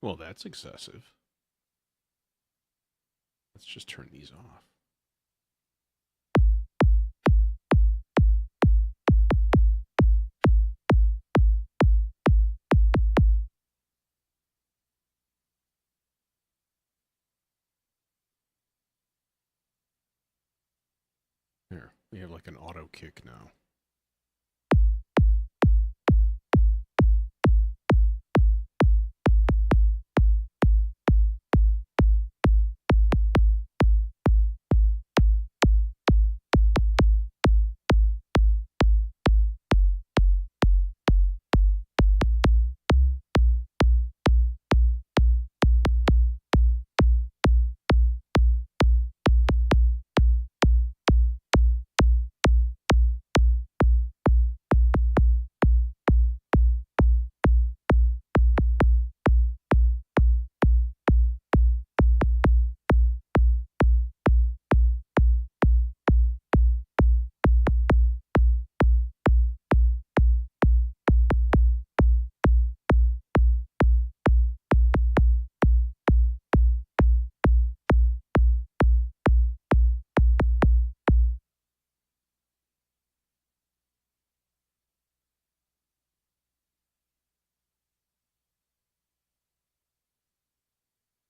Well, that's excessive. Let's just turn these off. There, we have like an auto kick now.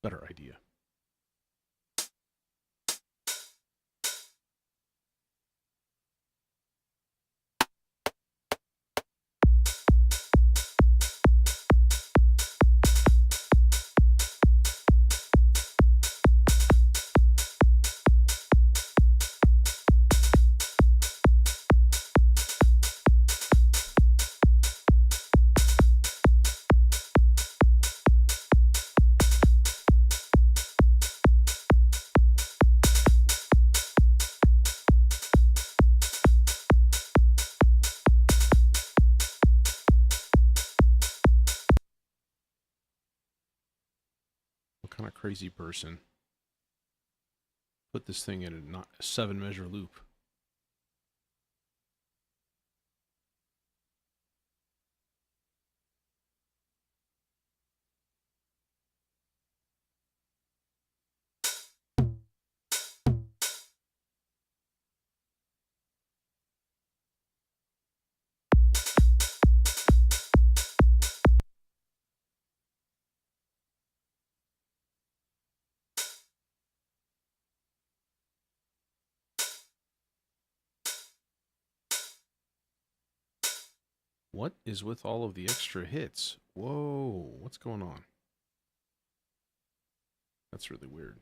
Better idea. What kind of crazy person put this thing in a 7-measure loop? What is with all of the extra hits? Whoa, what's going on? That's really weird.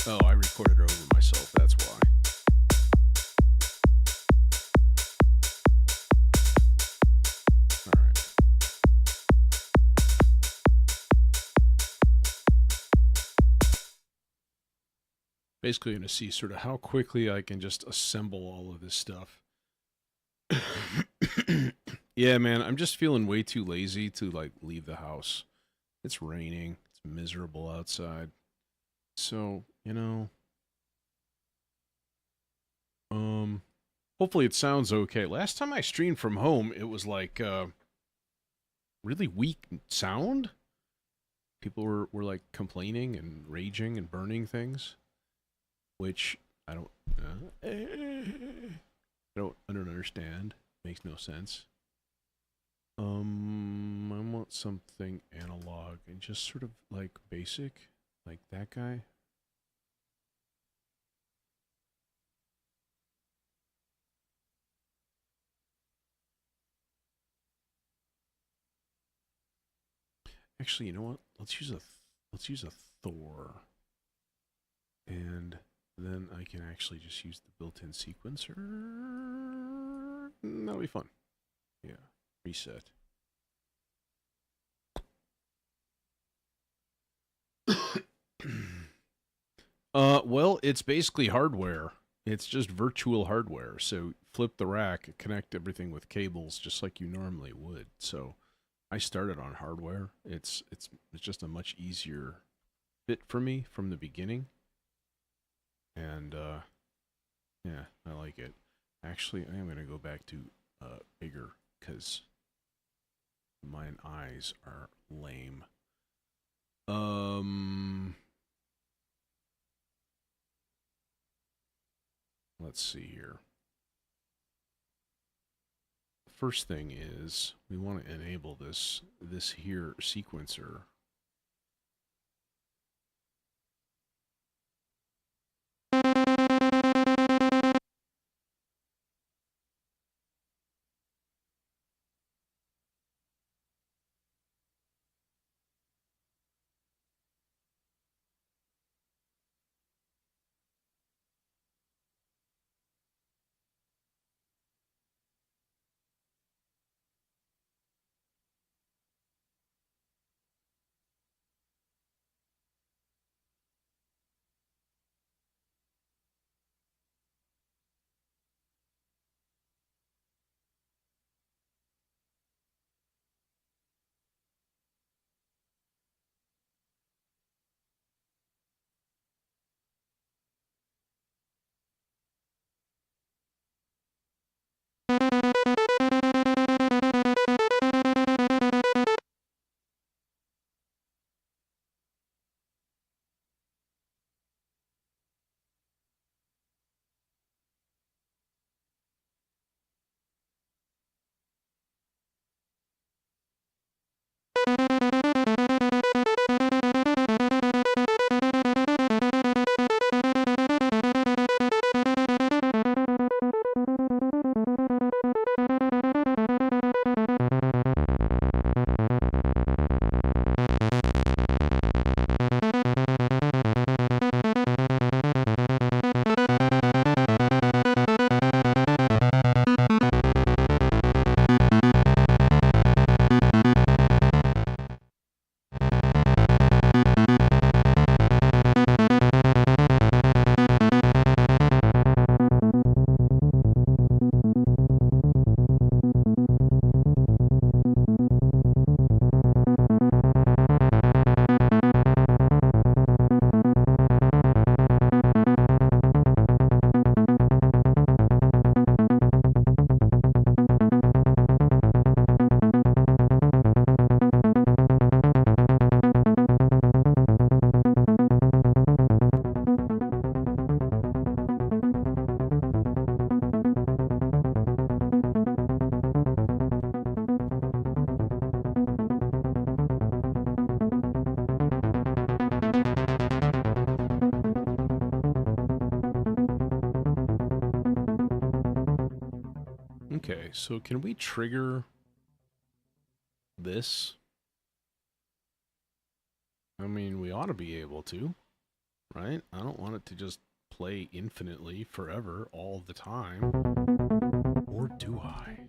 Oh, I recorded over myself, that's why. Alright. Basically going to see sort of how quickly I can just assemble all of this stuff. Yeah, man, I'm just feeling way too lazy to like leave the house. It's raining. It's miserable outside. So, hopefully it sounds okay. Last time I streamed from home, it was like really weak sound. People were like complaining and raging and burning things, which I don't understand. Makes no sense. I want something analog and just sort of like basic, like that guy. Actually, you know what? Let's use a Thor, and then I can actually just use the built-in sequencer. That'll be fun. Yeah, reset. Well, it's basically hardware. It's just virtual hardware. So flip the rack, connect everything with cables just like you normally would. So I started on hardware. It's just a much easier fit for me from the beginning. And yeah, I like it. Actually, I am going to go back to bigger because My eyes are lame. Let's see here. First thing is we want to enable this here sequencer. Okay, so can we trigger this? I mean, we ought to be able to, right? I don't want it to just play infinitely forever all the time. Or do I?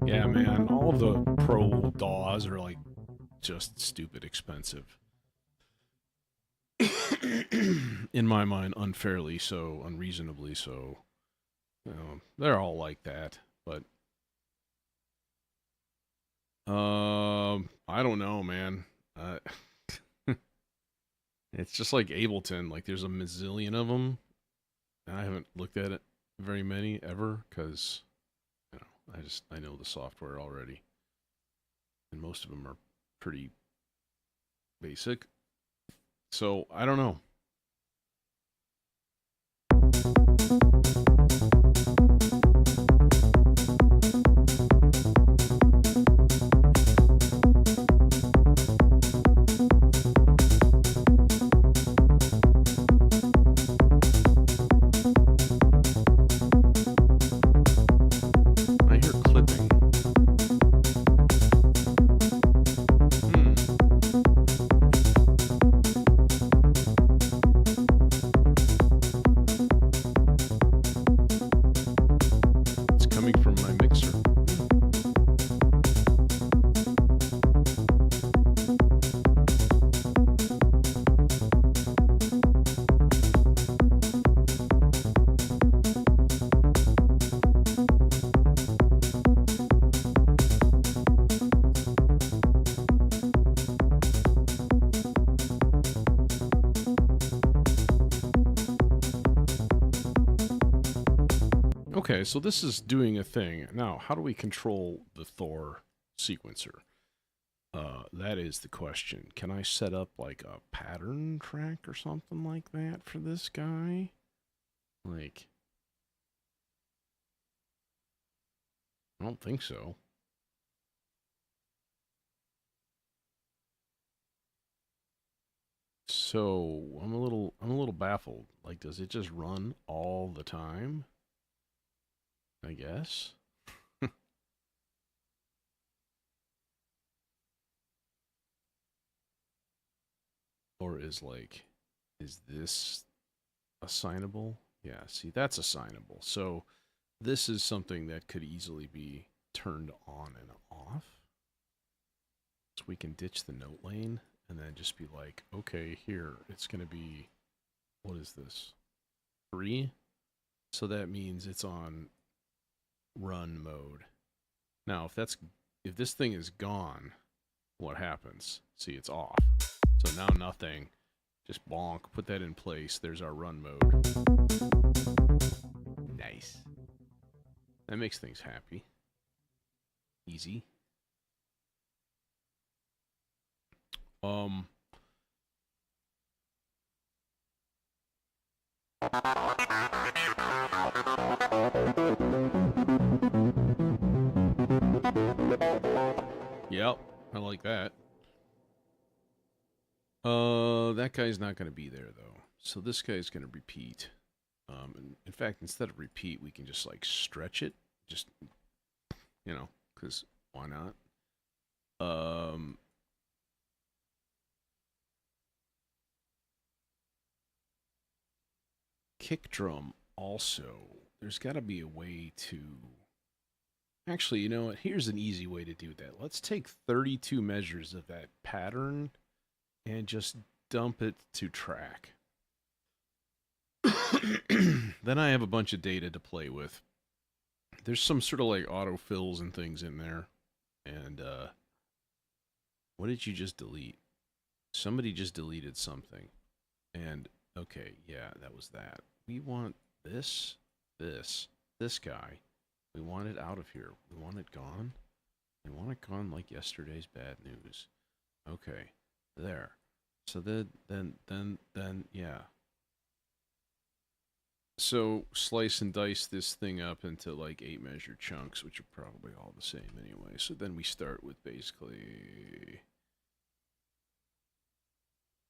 Yeah, man, all of the pro DAWs are like just stupid expensive. In my mind, unfairly so, unreasonably so. They're all like that, but I don't know, man. It's just like Ableton. Like, there's a mazillion of them. I haven't looked at it very many ever because I know the software already, and most of them are pretty basic. So I don't know. Okay, so this is doing a thing. Now, how do we control the Thor sequencer? That is the question. Can I set up like a pattern track or something like that for this guy? Like, I don't think so. So I'm a little baffled. Like, does it just run all the time? I guess. Or is this assignable? Yeah, see, that's assignable. So this is something that could easily be turned on and off. So we can ditch the note lane and then just be like, okay, here, it's going to be, what is this? 3? So that means it's on run mode. Now, if this thing is gone, what happens? See, it's off. So now nothing. Just bonk, put that in place. There's our run mode. Nice. That makes things happy. Easy. Yep, I like that. That guy's not going to be there, though. So this guy's going to repeat. In fact, instead of repeat, we can just, like, stretch it. Just, you know, because why not? Kick drum also. There's got to be a way to... Actually, you know what? Here's an easy way to do that. Let's take 32 measures of that pattern and just dump it to track. Then I have a bunch of data to play with. There's some sort of like autofills and things in there. And what did you just delete? Somebody just deleted something. And okay, yeah, that was that. We want this guy. We want it out of here. We want it gone. We want it gone like yesterday's bad news. Okay, there. So then, yeah. So slice and dice this thing up into like 8 measure chunks, which are probably all the same anyway. So then we start with basically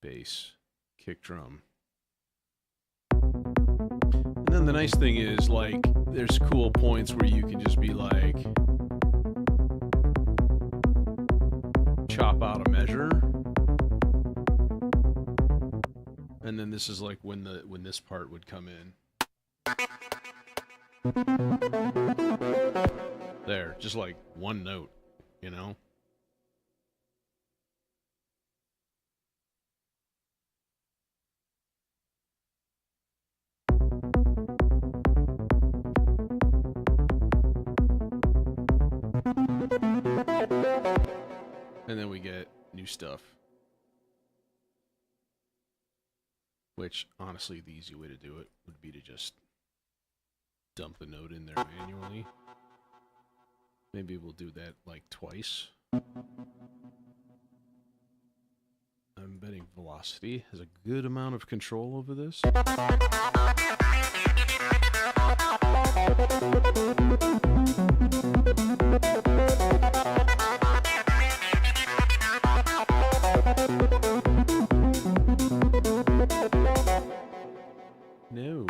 bass, kick drum. And then the nice thing is, like, there's cool points where you can just be like, chop out a measure. And then this is like when this part would come in. There, just like one note, you know? And then we get new stuff. Which, honestly, the easy way to do it would be to just dump the note in there manually. Maybe we'll do that like twice. I'm betting Velocity has a good amount of control over this. No.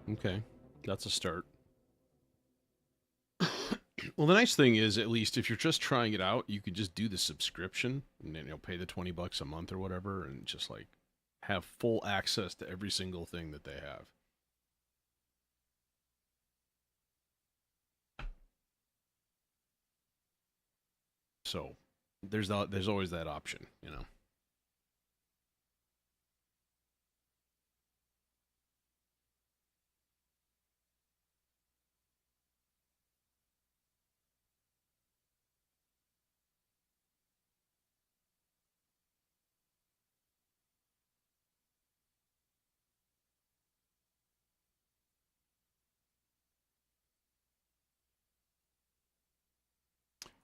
Okay, that's a start. Well, the nice thing is, at least if you're just trying it out, you could just do the subscription and then you'll pay the $20 a month or whatever and just like have full access to every single thing that they have. So there's always that option, you know.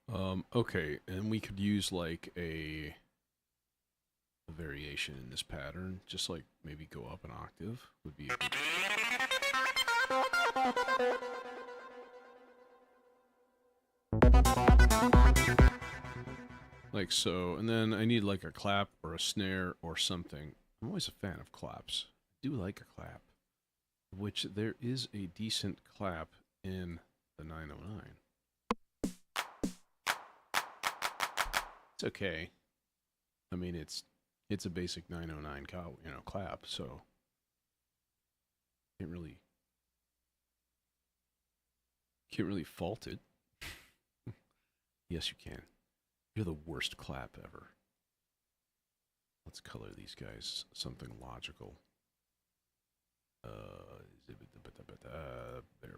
Okay, and we could use like a variation in this pattern, just like maybe go up an octave would be a good. Like so, and then I need like a clap or a snare or something. I'm always a fan of claps. I do like a clap, which there is a decent clap in the 909. It's okay. I mean, it's a basic 909 clap, so can't really fault it. Yes, you can. You're the worst clap ever. Let's color these guys something logical. There we go.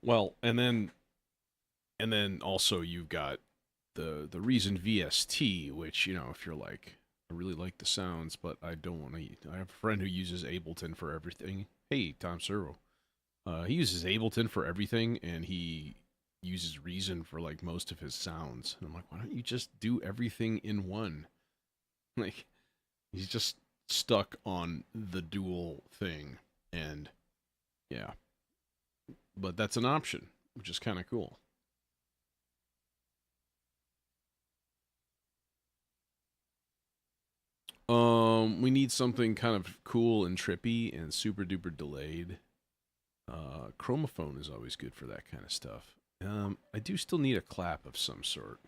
Well, and then also you've got the Reason VST, which, if you're like, I really like the sounds, but I don't want to. I have a friend who uses Ableton for everything. Hey, Tom Servo. He uses Ableton for everything, and he uses Reason for like most of his sounds. And I'm like, why don't you just do everything in one? Like, he's just stuck on the dual thing, and yeah. But that's an option, which is kind of cool. We need something kind of cool and trippy and super duper delayed. Chromophone is always good for that kind of stuff. I do still need a clap of some sort.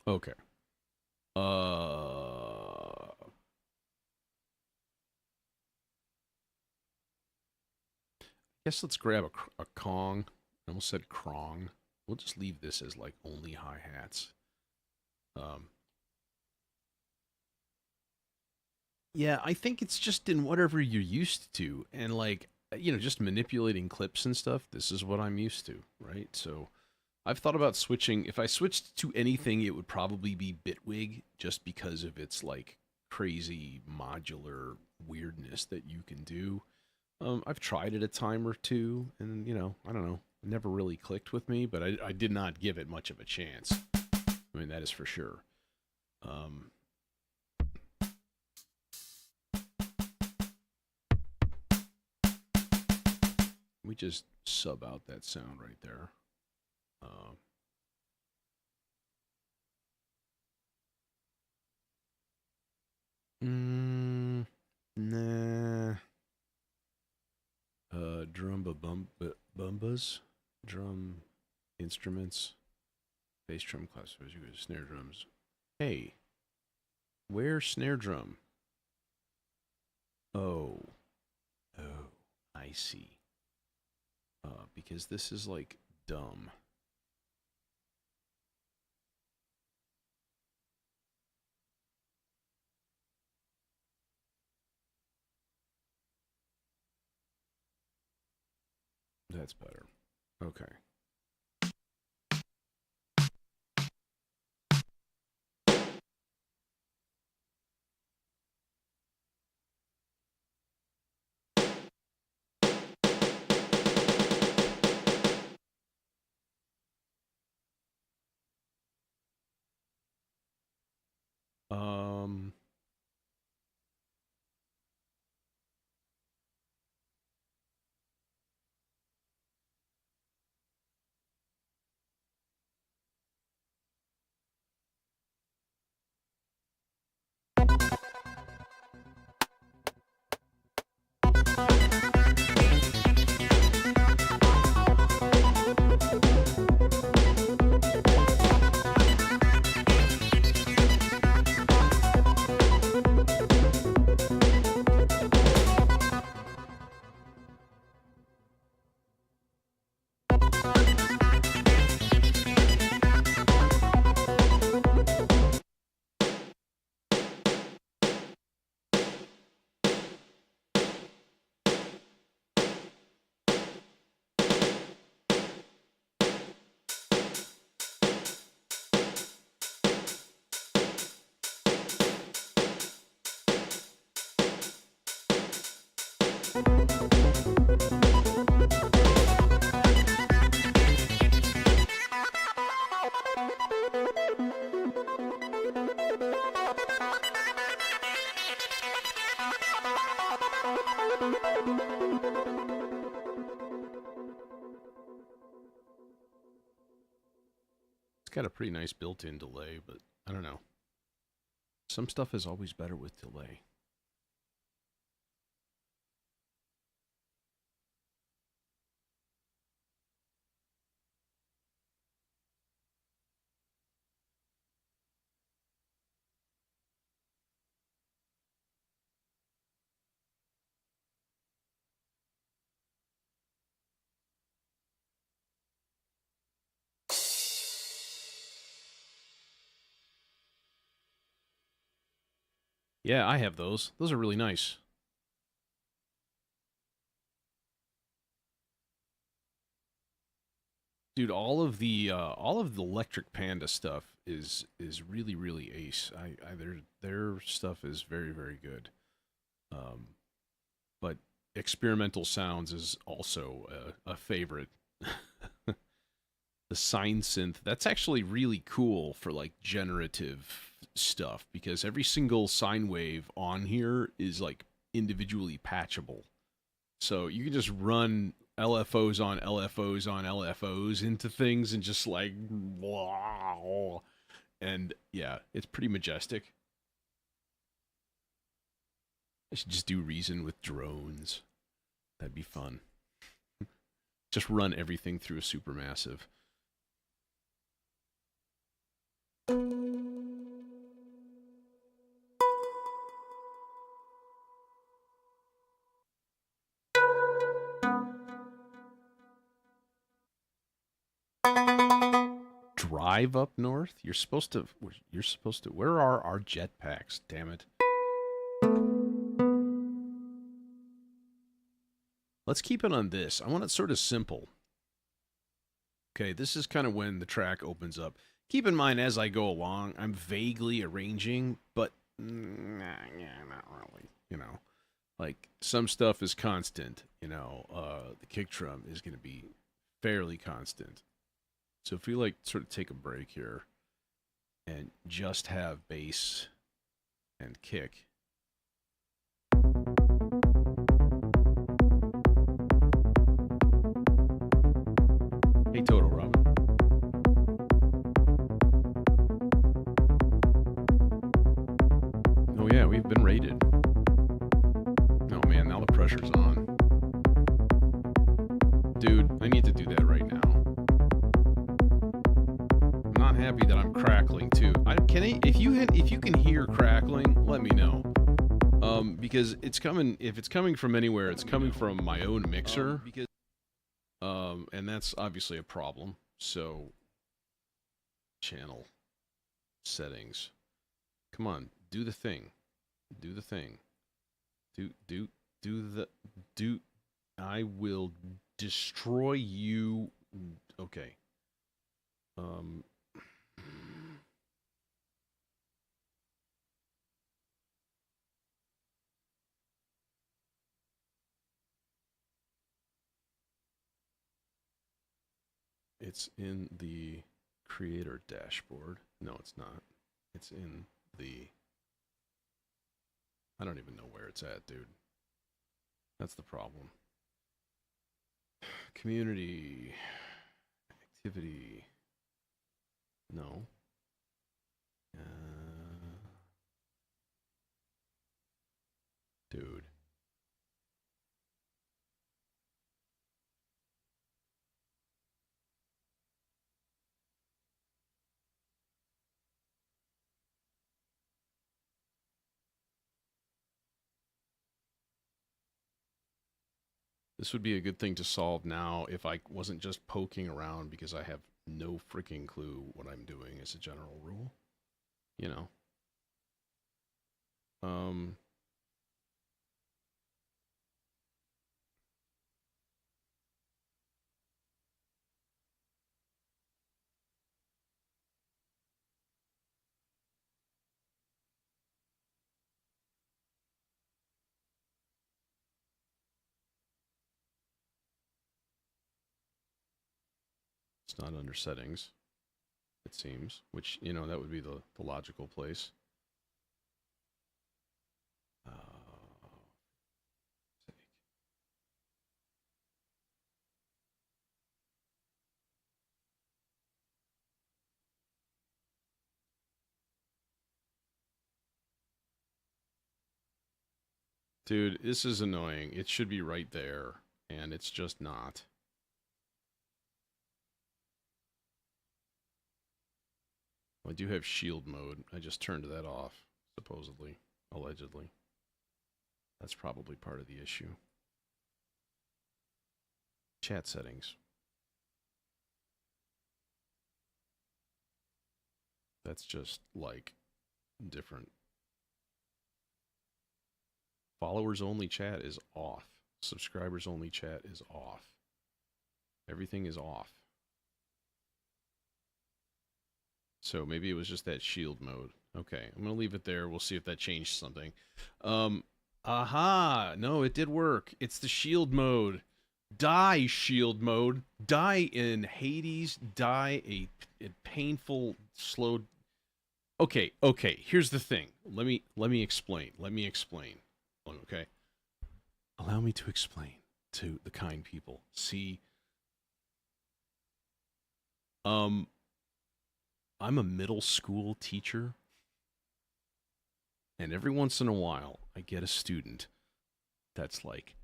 Okay. Guess let's grab a Kong. I almost said Krong. We'll just leave this as like only hi-hats. Um, yeah, I think it's just in whatever you're used to. And like, just manipulating clips and stuff, this is what I'm used to, right? So I've thought about switching. If I switched to anything, it would probably be Bitwig, just because of its like crazy modular weirdness that you can do. I've tried it a time or two, and I don't know, it never really clicked with me, but I did not give it much of a chance. I mean, that is for sure. We just sub out that sound right there. Nah. Bumbas, drum instruments, bass drum classifiers, snare drums. Hey, where's snare drum? Oh, I see. Because this is like dumb. That's better. Okay. Um, It's got a pretty nice built-in delay, but I don't know. Some stuff is always better with delay. Yeah, I have those. Those are really nice. Dude, all of the Electric Panda stuff is really ace. I their stuff is very good. Um, but experimental sounds is also a favorite. The sine synth, that's actually really cool for like generative stuff because every single sine wave on here is like individually patchable. So you can just run LFOs on LFOs on LFOs into things and just like wow. And yeah, it's pretty majestic. I should just do Reason with drones. That'd be fun. Just run everything through a supermassive. Drive up north? You're supposed to. You're supposed to. Where are our jetpacks? Damn it! Let's keep it on this. I want it sort of simple. Okay, this is kind of when the track opens up. Keep in mind as I go along, I'm vaguely arranging, but yeah, not really. You know, like some stuff is constant. You know, the kick drum is going to be fairly constant. So if we like sort of take a break here and just have bass and kick. Hey Toto, Robin. Oh yeah, we've been raided. Oh man, now the pressure's on. Dude, I need to do that right now. I'm not happy that I'm crackling too. If you can hear crackling, let me know. Because it's coming. If it's coming from anywhere, it's coming from my own mixer. And that's obviously a problem. So, channel settings. Come on, do the thing. Do the thing. Do. I will destroy you. Okay. It's in the creator dashboard. No, it's not. It's in the... I don't even know where it's at, dude. That's the problem. Community... Activity... No. Dude. This would be a good thing to solve now if I wasn't just poking around because I have no freaking clue what I'm doing as a general rule. You know. It's not under settings, it seems, which, you know, that would be the logical place. Dude, this is annoying. It should be right there, and it's just not. I do have shield mode. I just turned that off, supposedly, allegedly. That's probably part of the issue. Chat settings. That's just, like, different. Followers only chat is off. Subscribers only chat is off. Everything is off. So maybe it was just that shield mode. Okay, I'm going to leave it there. We'll see if that changed something. Aha! No, it did work. It's the shield mode. Die shield mode. Die in Hades. Die a painful, slow... Okay. Here's the thing. Let me explain. Okay? Allow me to explain to the kind people. See... I'm a middle school teacher, and every once in a while, I get a student that's like,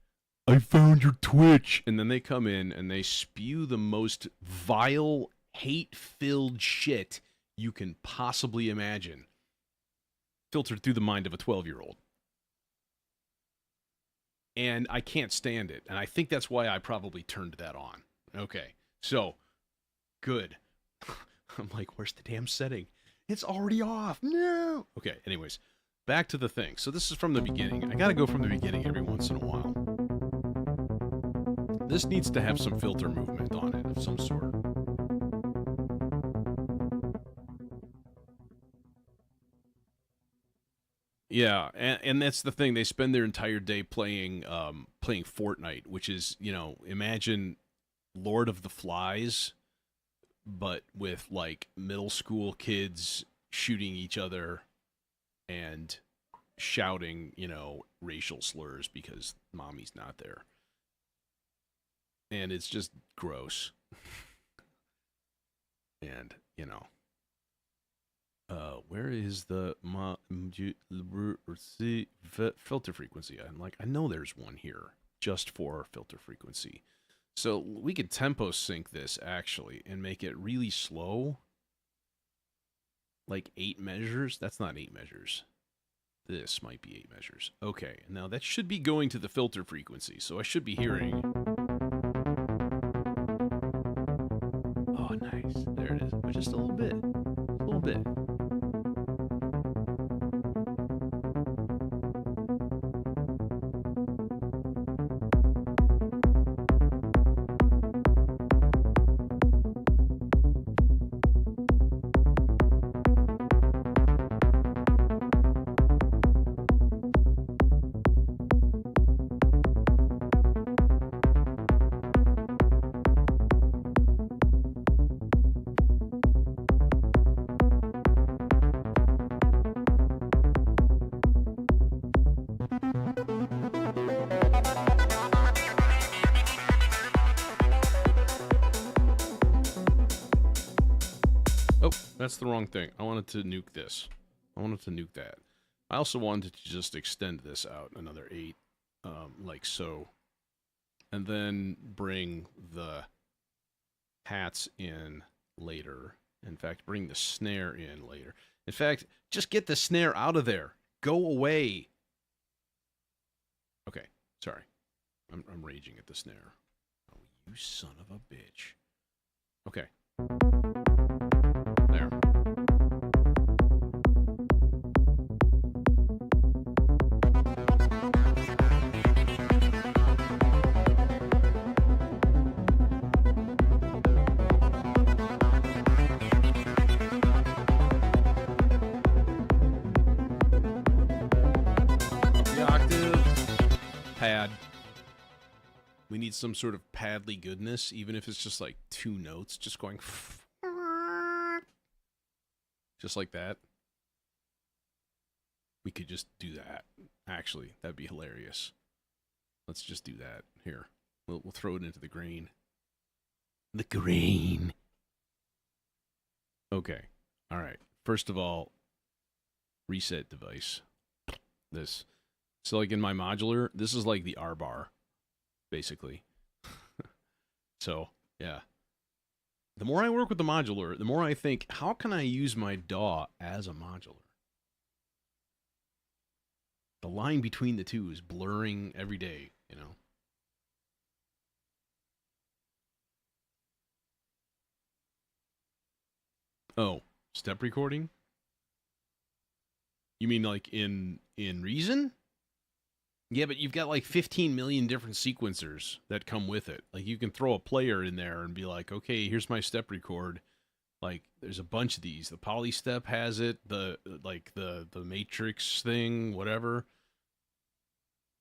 I found your Twitch, and then they come in and they spew the most vile, hate-filled shit you can possibly imagine, filtered through the mind of a 12-year-old. And I can't stand it, and I think that's why I probably turned that on. Okay, so, good. I'm like, where's the damn setting? It's already off. No. Okay, anyways, back to the thing. So this is from the beginning. I gotta go from the beginning every once in a while. This needs to have some filter movement on it of some sort. Yeah, and that's the thing. They spend their entire day playing Fortnite, which is, you know, imagine Lord of the Flies, but with, like, middle school kids shooting each other and shouting, you know, racial slurs because mommy's not there. And it's just gross. And, you know, where is the filter frequency? I'm like, I know there's one here just for filter frequency. So we could tempo sync this, actually, and make it really slow. Like 8 measures? That's not 8 measures. This might be 8 measures. Okay, now that should be going to the filter frequency, so I should be hearing... Oh, nice. There it is. But just a little bit. A little bit. That's the wrong thing. I wanted to nuke this. I wanted to nuke that. I also wanted to just extend this out another 8, like so. And then bring the hats in later. In fact, bring the snare in later. In fact, just get the snare out of there. Go away. Okay, sorry. I'm raging at the snare. Oh, you son of a bitch. Okay. There. The octave. Pad. We need some sort of padly goodness, even if it's just like 2 notes, just going just like that. We could just do that. Actually, that'd be hilarious. Let's just do that. Here. We'll throw it into the grain. The grain. Okay. All right. First of all, reset device. This. So like in my modular, this is like the R bar, basically. So yeah. The more I work with the modular, the more I think, how can I use my DAW as a modular? The line between the two is blurring every day, you know? Oh, step recording? You mean like in Reason? Yeah, but you've got like 15 million different sequencers that come with it. Like you can throw a player in there and be like, okay, here's my step record. Like there's a bunch of these. The Polystep has it. The Matrix thing, whatever.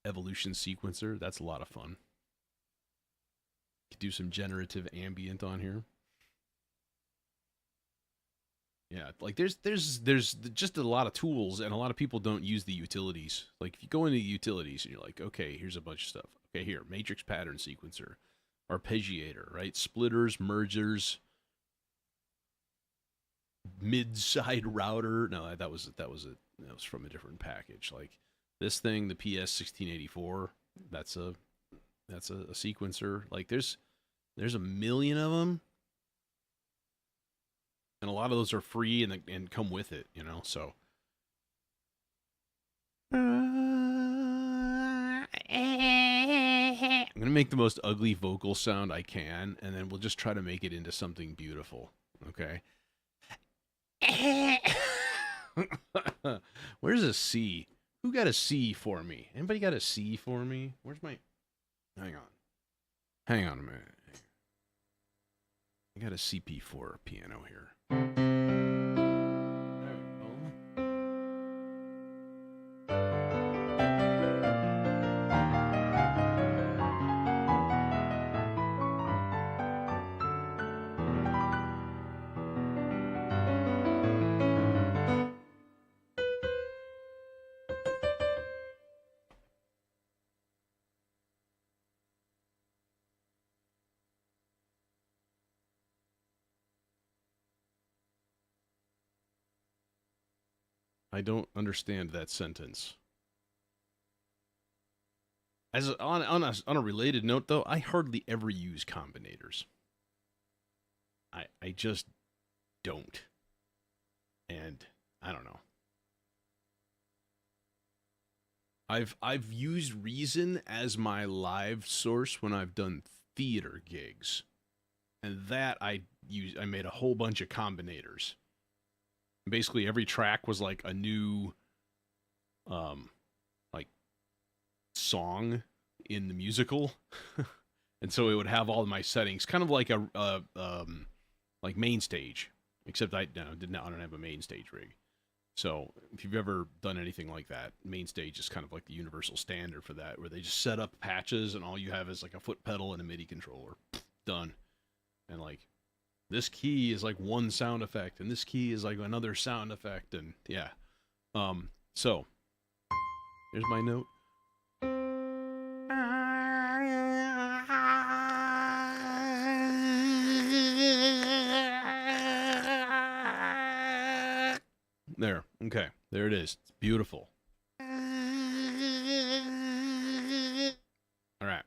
Evolution sequencer. That's a lot of fun. Could do some generative ambient on here. Yeah, like there's just a lot of tools, and a lot of people don't use the utilities. Like if you go into the utilities and you're like, okay, here's a bunch of stuff. Okay, here, matrix pattern sequencer, arpeggiator, right? Splitters, mergers, mid-side router. No, that was from a different package. Like this thing, the PS1684. That's a sequencer. Like there's a million of them, and a lot of those are free and come with it, you know. So I'm gonna make the most ugly vocal sound I can, and then we'll just try to make it into something beautiful. Okay. Where's a C? Who got a C for me? Anybody got a C for me? Where's my? Hang on. Hang on a minute. I got a CP4 piano here. There we go. I don't understand that sentence. As on a related note, though, I hardly ever use combinators. I just don't, and I don't know. I've used Reason as my live source when I've done theater gigs, and that I made a whole bunch of combinators. Basically, every track was like a new, like song in the musical, and so it would have all of my settings, kind of like like main stage, except I don't have a main stage rig. So if you've ever done anything like that, main stage is kind of like the universal standard for that, where they just set up patches and all you have is like a foot pedal and a MIDI controller. Done. And like this key is like one sound effect and this key is like another sound effect, and yeah. So here's my note. There. Okay. There it is. It's beautiful. All right.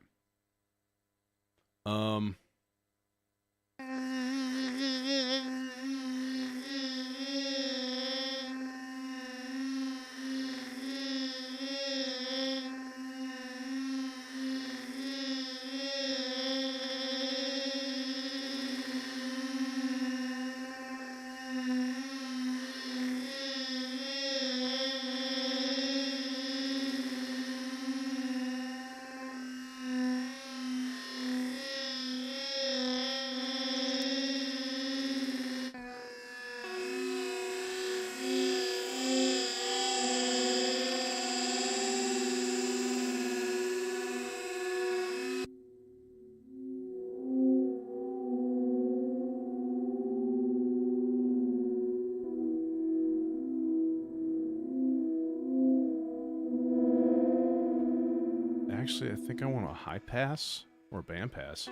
Actually, I think I want a high pass or band pass.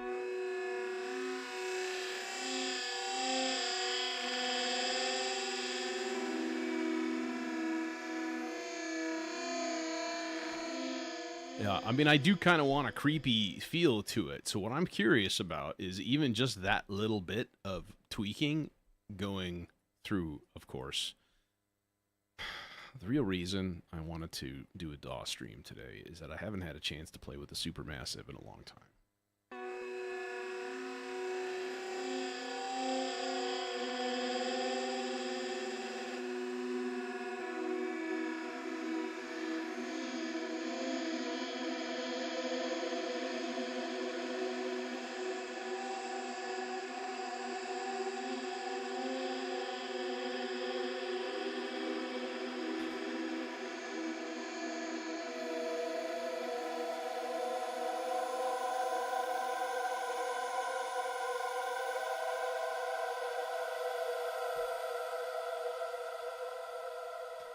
Yeah, I mean, I do kind of want a creepy feel to it. So what I'm curious about is even just that little bit of tweaking going through, of course. The real reason I wanted to do a DAW stream today is that I haven't had a chance to play with the Supermassive in a long time.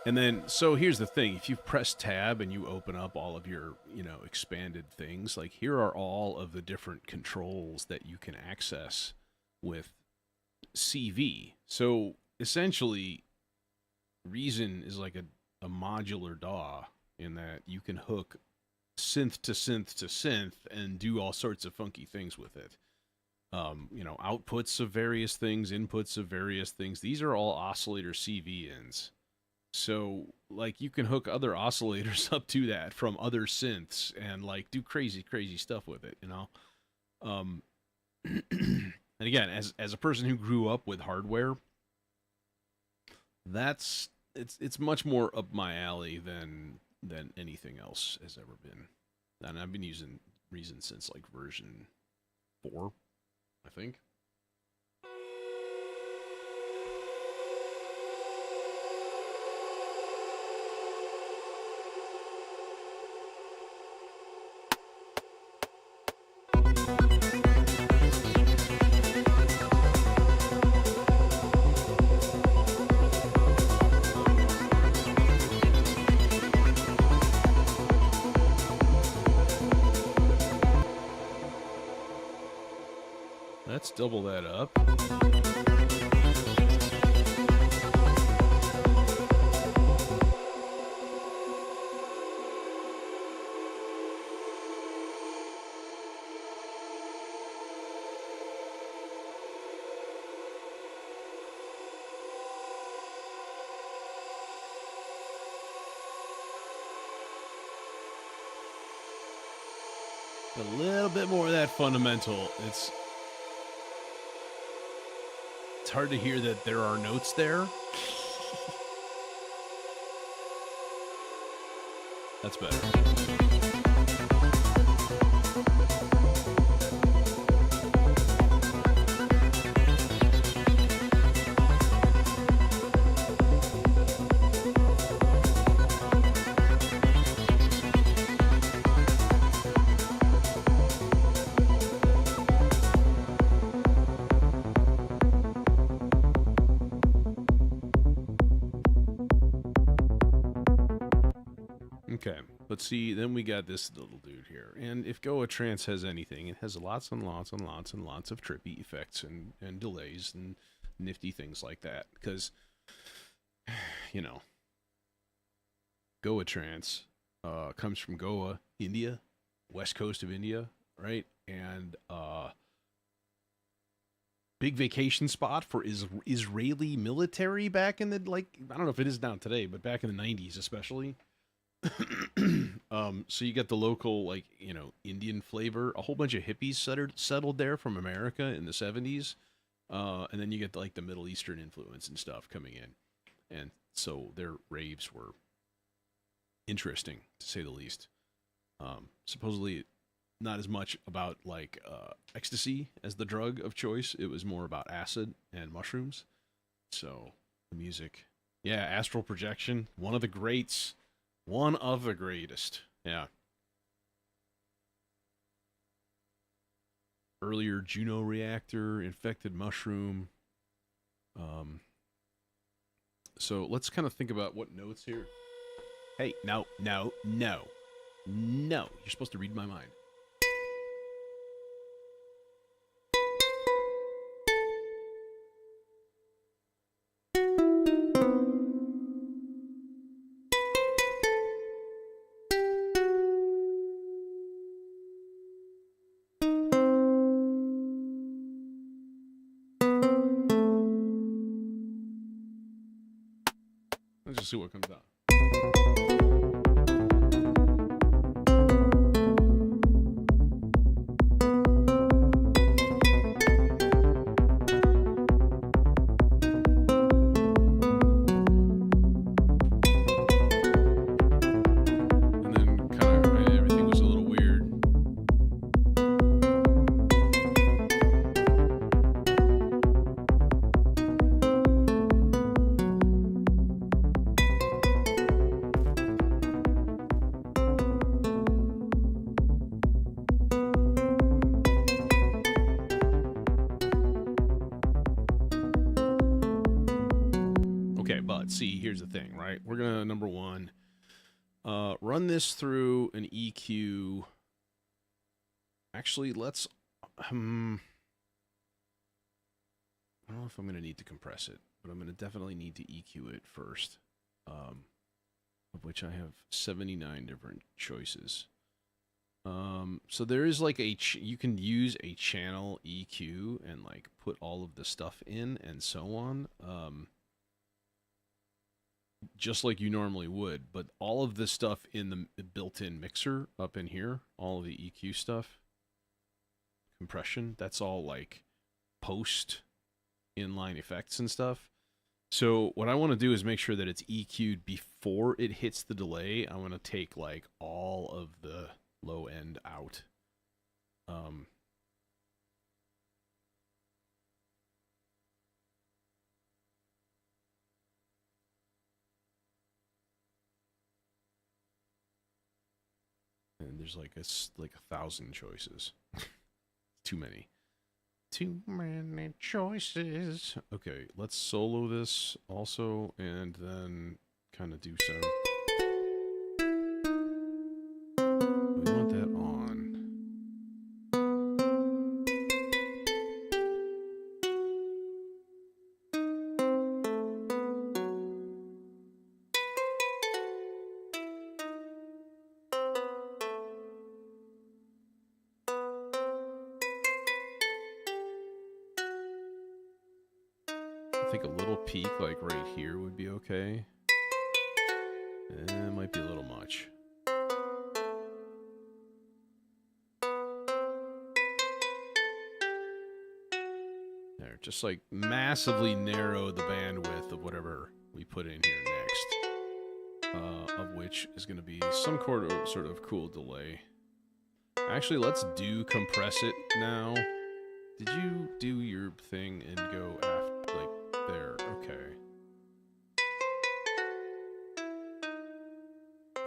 And then, so here's the thing. If you press tab and you open up all of your, expanded things, like here are all of the different controls that you can access with CV. So essentially, Reason is like a modular DAW in that you can hook synth to synth to synth and do all sorts of funky things with it. Outputs of various things, inputs of various things. These are all oscillator CV ins. So, like, you can hook other oscillators up to that from other synths and, like, do crazy, crazy stuff with it, And again, as a person who grew up with hardware, it's much more up my alley than anything else has ever been. And I've been using Reason since, like, version 4, I think. Let's double that up. A little bit more of that fundamental. It's hard to hear that there are notes there. That's better. Okay, but see, then we got this little dude here. And if Goa Trance has anything, it has lots and lots and lots and lots of trippy effects and delays and nifty things like that. Because, Goa Trance comes from Goa, India, west coast of India, right? And big vacation spot for Israeli military back in the, I don't know if it is now today, but back in the 90s especially. So you get the local, Indian flavor. A whole bunch of hippies settled there from America in the 70s. And then you get, the Middle Eastern influence and stuff coming in. And so their raves were interesting, to say the least. Supposedly not as much about, ecstasy as the drug of choice. It was more about acid and mushrooms. So, the music. Yeah, astral projection. One of the greats. One of the greatest. Yeah. Earlier Juno reactor, infected mushroom. So let's kind of think about what notes here. Hey, no. You're supposed to read my mind. We'll see what comes out. Okay, but see, here's the thing, right? We're gonna, number one, run this through an EQ. Actually, let's, I don't know if I'm gonna need to compress it, but I'm gonna definitely need to EQ it first, of which I have 79 different choices. So there is like you can use a channel EQ and like put all of the stuff in and so on. Just like you normally would, but all of this stuff in the built-in mixer up in here, all of the EQ stuff, compression, that's all like post inline effects and stuff. So what I want to do is make sure that it's EQ'd before it hits the delay. I want to take like all of the low end out. And there's like 1,000 choices. Too many. Too many choices. Okay, let's solo this also, and then kind of do some. We want that on. I think a little peak, like right here, would be okay. It might be a little much. There, just like massively narrow the bandwidth of whatever we put in here next. Of which is going to be some sort of cool delay. Actually, let's do compress it now. Did you do your thing and go after, like, there? Okay.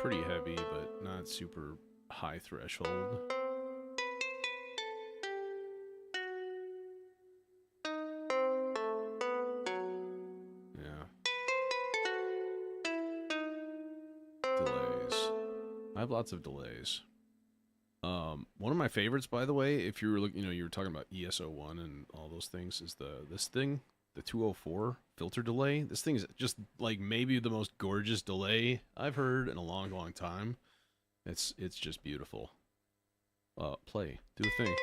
Pretty heavy, but not super high threshold. Yeah. Delays. I have lots of delays. One of my favorites, by the way, if you were looking, you were talking about ESO1 and all those things, is this thing, the 204 filter delay. This thing is just like maybe the most gorgeous delay I've heard in a long, long time. It's just beautiful. Play, do a thing.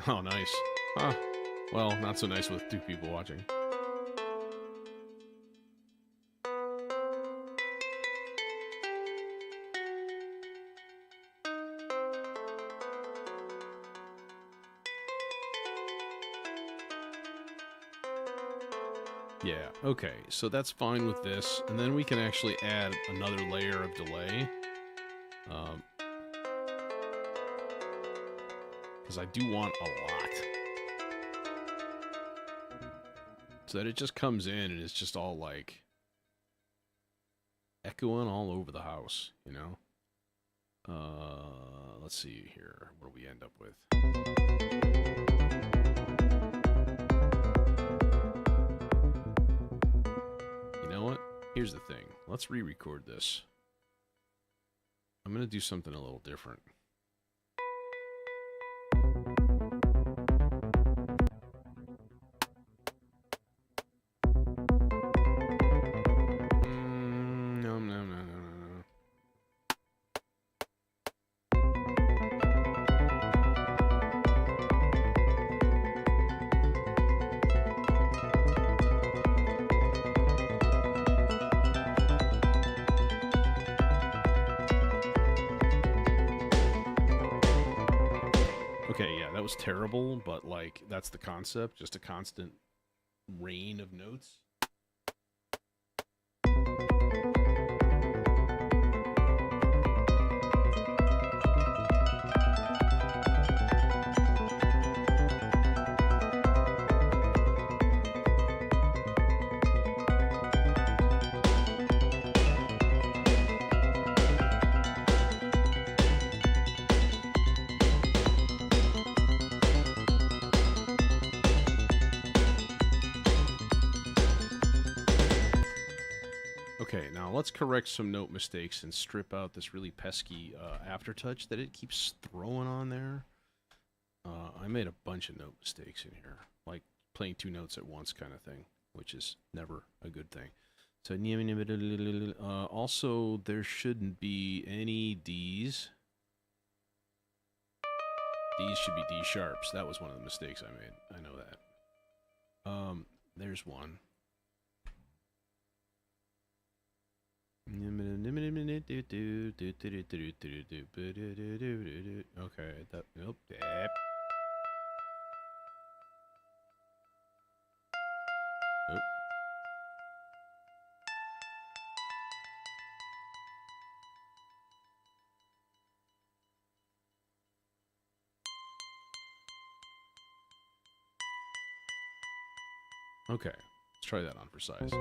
Oh, nice. Huh. Well, not so nice with two people watching. Yeah, okay, so that's fine with this, and then we can actually add another layer of delay. Because I do want a lot. So that it just comes in and it's just all like echoing all over the house, you know? Let's see here. What do we end up with? You know what? Here's the thing. Let's re-record this. I'm going to do something a little different. Okay, yeah, that was terrible, but like that's the concept, just a constant rain of notes. Okay, now let's correct some note mistakes and strip out this really pesky aftertouch that it keeps throwing on there. I made a bunch of note mistakes in here, like playing two notes at once kind of thing, which is never a good thing. So, also, there shouldn't be any Ds. Ds should be D sharps. That was one of the mistakes I made. I know that. There's one. Okay, that, nope. Nope. Okay, let's try that on for size.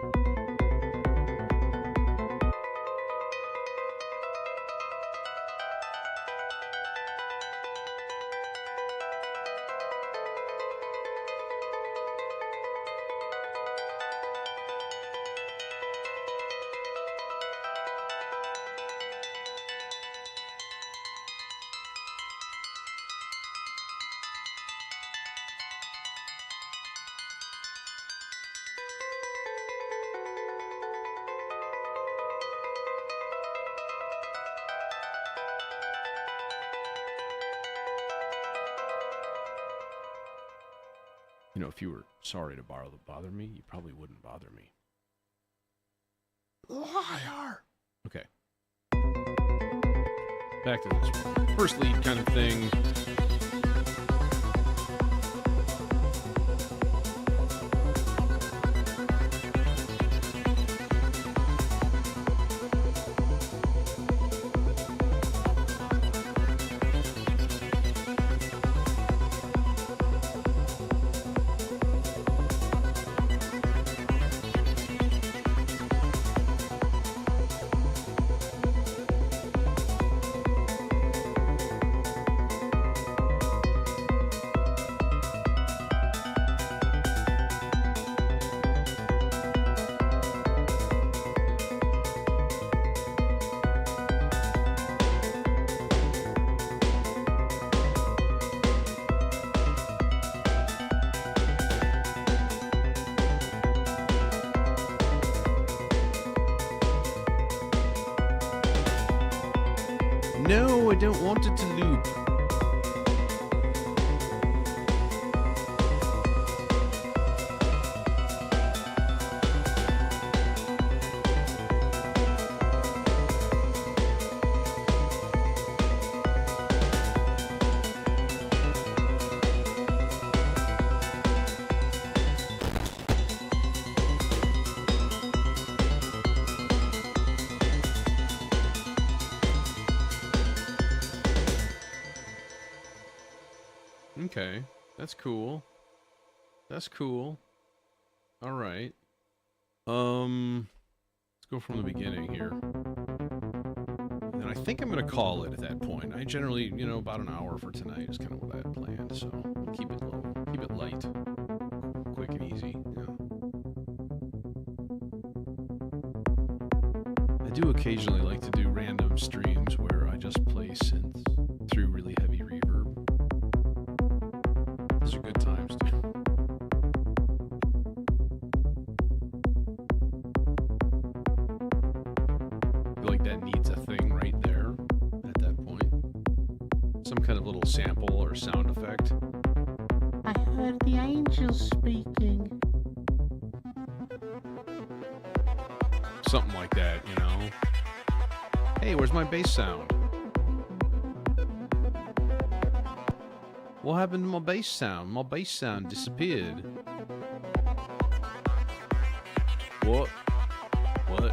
You know, if you were sorry to bother me, you probably wouldn't bother me. Liar! Okay. Back to this one. First lead kind of thing. No, I don't want it to loop. Okay, that's cool. That's cool. All right. Let's go from the beginning here. And then I think I'm going to call it at that point. I generally, you know, about an hour for tonight is kind of what I had planned, so keep it low, keep it light, quick and easy. Yeah. I do occasionally like to do random streams where I just play synths through really heavy reverb. Those are good times, dude. I feel like that needs a thing right there at that point. Some kind of little sample or sound effect. I heard the angels speaking. Something like that, you know? Hey, where's my bass sound? What happened to my bass sound? My bass sound disappeared. What? What?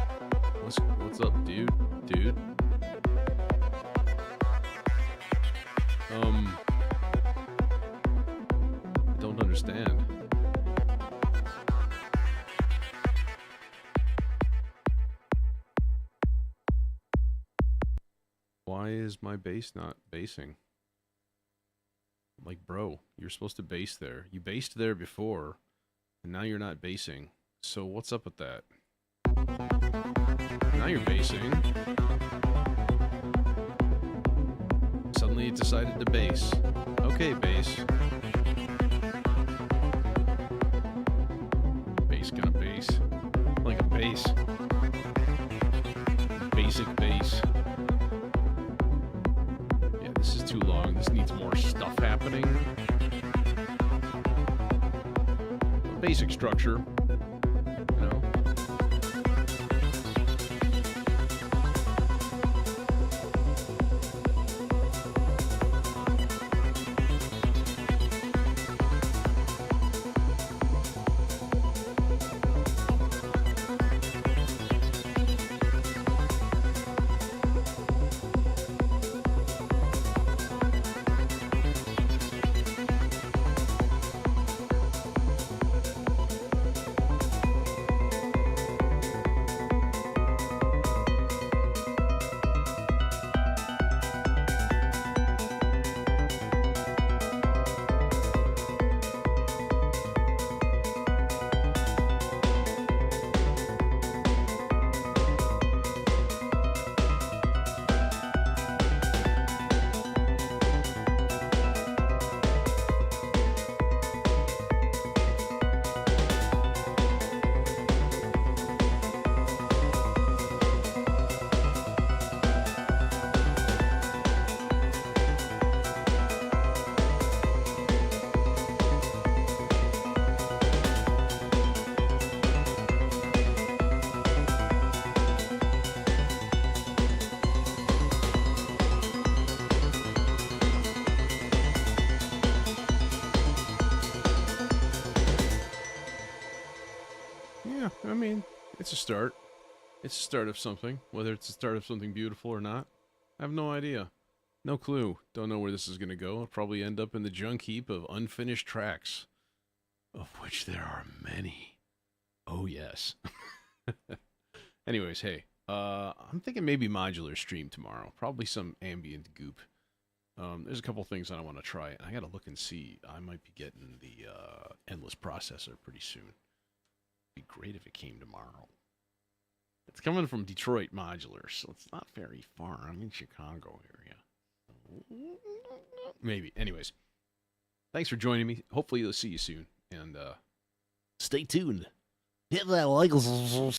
What's up, dude? Dude? I don't understand. Why is my bass not bassing? Like, bro, you're supposed to bass there. You bassed there before, and now you're not bassing. So what's up with that? Now you're bassing. Suddenly you decided to bass. Okay, bass. Bass gonna bass. Like a bass. Basic bass. Yeah, this is too long. This needs more stuff happening. Basic structure. You know? Yeah, I mean, it's a start. It's a start of something. Whether it's a start of something beautiful or not, I have no idea. No clue. Don't know where this is going to go. I'll probably end up in the junk heap of unfinished tracks, of which there are many. Oh, yes. Anyways, hey, I'm thinking maybe modular stream tomorrow. Probably some ambient goop. There's a couple things that I want to try. I got to look and see. I might be getting the endless processor pretty soon. Be great if it came tomorrow. It's coming from Detroit Modular, so it's not very far. I'm in Chicago area. Maybe. Anyways, thanks for joining me. Hopefully, I'll see you soon. And stay tuned. Hit that like